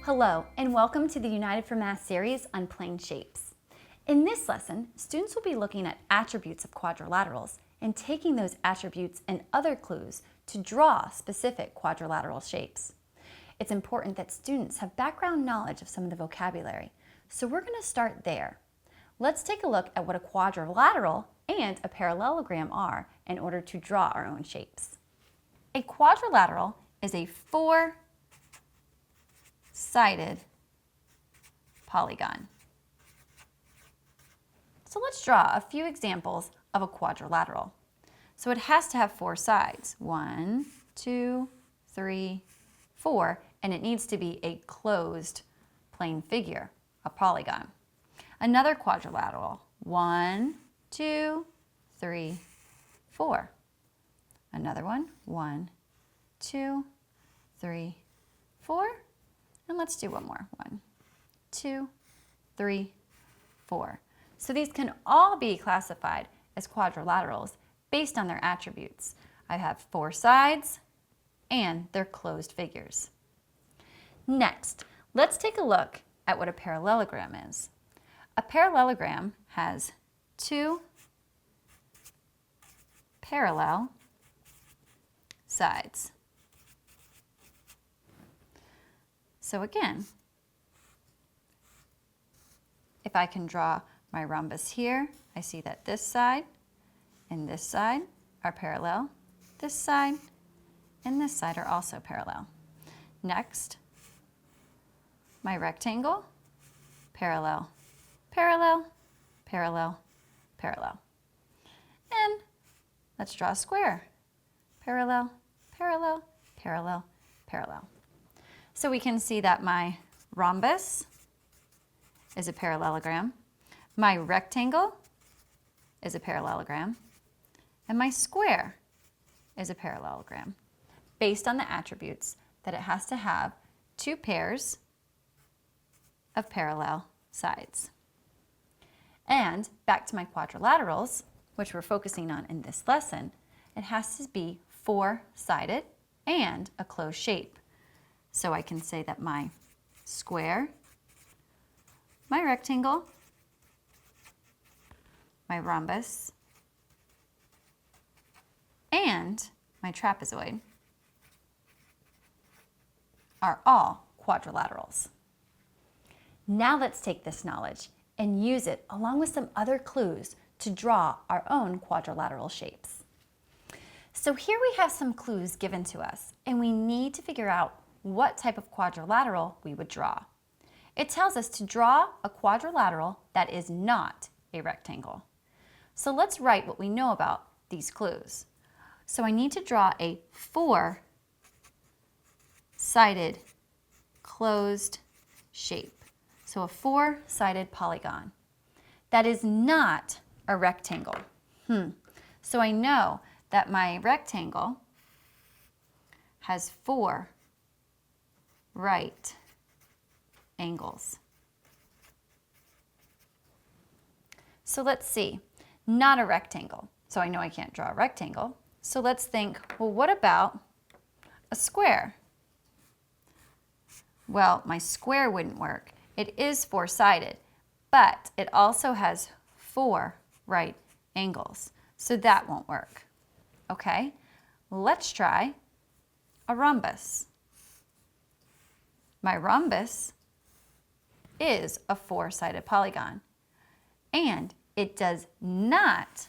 Hello, and welcome to the United for Math series on plane shapes. In this lesson, students will be looking at attributes of quadrilaterals and taking those attributes and other clues to draw specific quadrilateral shapes. It's important that students have background knowledge of some of the vocabulary, so we're going to start there. Let's take a look at what a quadrilateral and a parallelogram are in order to draw our own shapes. A quadrilateral is a four-sided polygon. So let's draw a few examples of a quadrilateral. So it has to have four sides. 1, 2, 3, 4, and it needs to be a closed plane figure, a polygon. Another quadrilateral. 1, 2, 3, 4. Another one. 1, 2, 3, 4. And let's do one more. 1, 2, 3, 4. So these can all be classified as quadrilaterals based on their attributes. I have four sides and they're closed figures. Next, let's take a look at what a parallelogram is. A parallelogram has two parallel sides. So again, if I can draw my rhombus here, I see that this side and this side are parallel. This side and this side are also parallel. Next, my rectangle, parallel, parallel, parallel, parallel. And let's draw a square. Parallel, parallel, parallel, parallel. So we can see that my rhombus is a parallelogram, my rectangle is a parallelogram, and my square is a parallelogram based on the attributes that it has to have two pairs of parallel sides. And back to my quadrilaterals, which we're focusing on in this lesson, it has to be four-sided and a closed shape. So I can say that my square, my rectangle, my rhombus, and my trapezoid are all quadrilaterals. Now let's take this knowledge and use it along with some other clues to draw our own quadrilateral shapes. So here we have some clues given to us, and we need to figure out what type of quadrilateral we would draw. It tells us to draw a quadrilateral that is not a rectangle. So let's write what we know about these clues. So I need to draw a four-sided closed shape. So a four-sided polygon. That is not a rectangle. So I know that my rectangle has four right angles. So let's see, not a rectangle. So I know I can't draw a rectangle. So let's think, well, what about a square? Well, my square wouldn't work. It is four-sided, but it also has four right angles. So that won't work. Okay, let's try a rhombus. My rhombus is a four-sided polygon, and it does not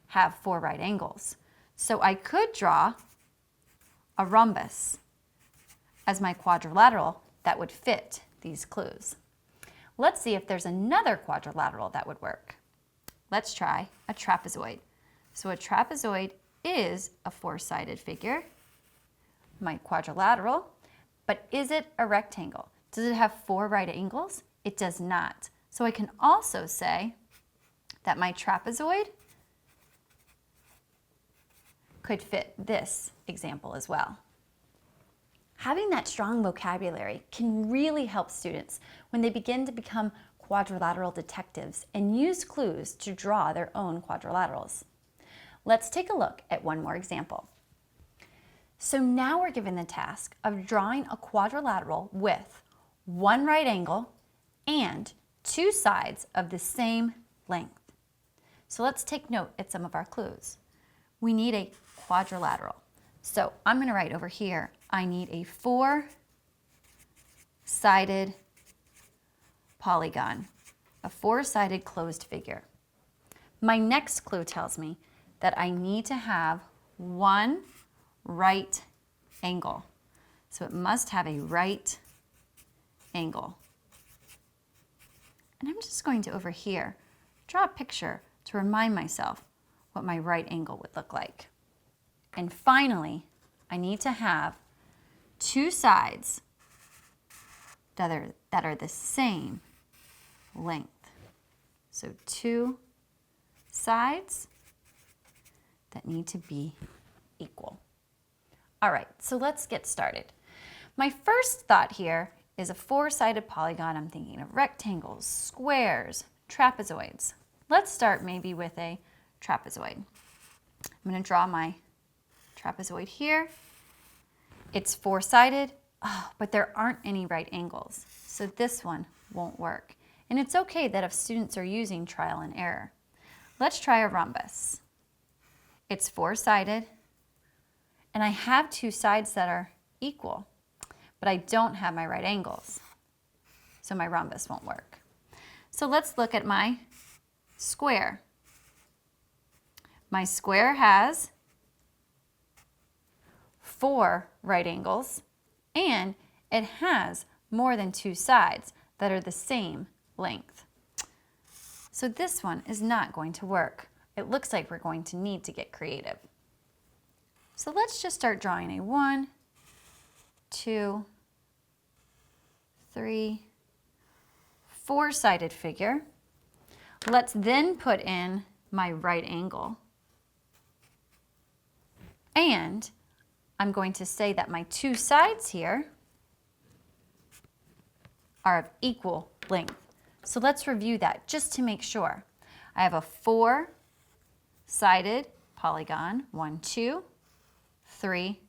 have four right angles. So I could draw a rhombus as my quadrilateral that would fit these clues. Let's see if there's another quadrilateral that would work. Let's try a trapezoid. So a trapezoid is a four-sided figure, my quadrilateral, but is it a rectangle? Does it have four right angles? It does not. So I can also say that my trapezoid could fit this example as well. Having that strong vocabulary can really help students when they begin to become quadrilateral detectives and use clues to draw their own quadrilaterals. Let's take a look at one more example. So now we're given the task of drawing a quadrilateral with one right angle and two sides of the same length. So let's take note at some of our clues. We need a quadrilateral. So I'm going to write over here, I need a four-sided polygon, a four-sided closed figure. My next clue tells me that I need to have one right angle. So it must have a right angle. And I'm just going to over here draw a picture to remind myself what my right angle would look like. And finally, I need to have two sides that are the same length. So two sides that need to be equal. All right, so let's get started. My first thought here is a four-sided polygon. I'm thinking of rectangles, squares, trapezoids. Let's start maybe with a trapezoid. I'm going to draw my trapezoid here. It's four-sided, but there aren't any right angles, so this one won't work. And it's okay that if students are using trial and error. Let's try a rhombus. It's four-sided, and I have two sides that are equal, but I don't have my right angles, so my rhombus won't work. So let's look at my square. My square has four right angles, and it has more than two sides that are the same length. So this one is not going to work. It looks like we're going to need to get creative. So let's just start drawing a 1, 2, 3, four-sided figure. Let's then put in my right angle. And I'm going to say that my two sides here are of equal length. So let's review that just to make sure. I have a four-sided polygon, 1, 2, 3,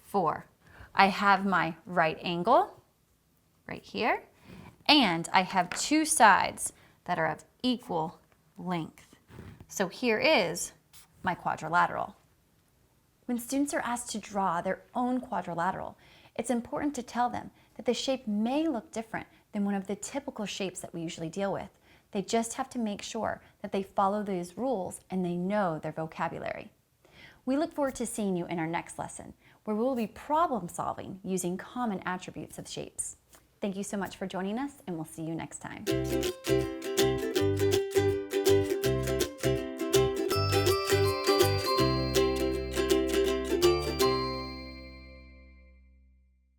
4. I have my right angle right here, and I have two sides that are of equal length. So here is my quadrilateral. When students are asked to draw their own quadrilateral, it's important to tell them that the shape may look different than one of the typical shapes that we usually deal with. They just have to make sure that they follow these rules and they know their vocabulary. We look forward to seeing you in our next lesson, where we will be problem solving using common attributes of shapes. Thank you so much for joining us, and we'll see you next time.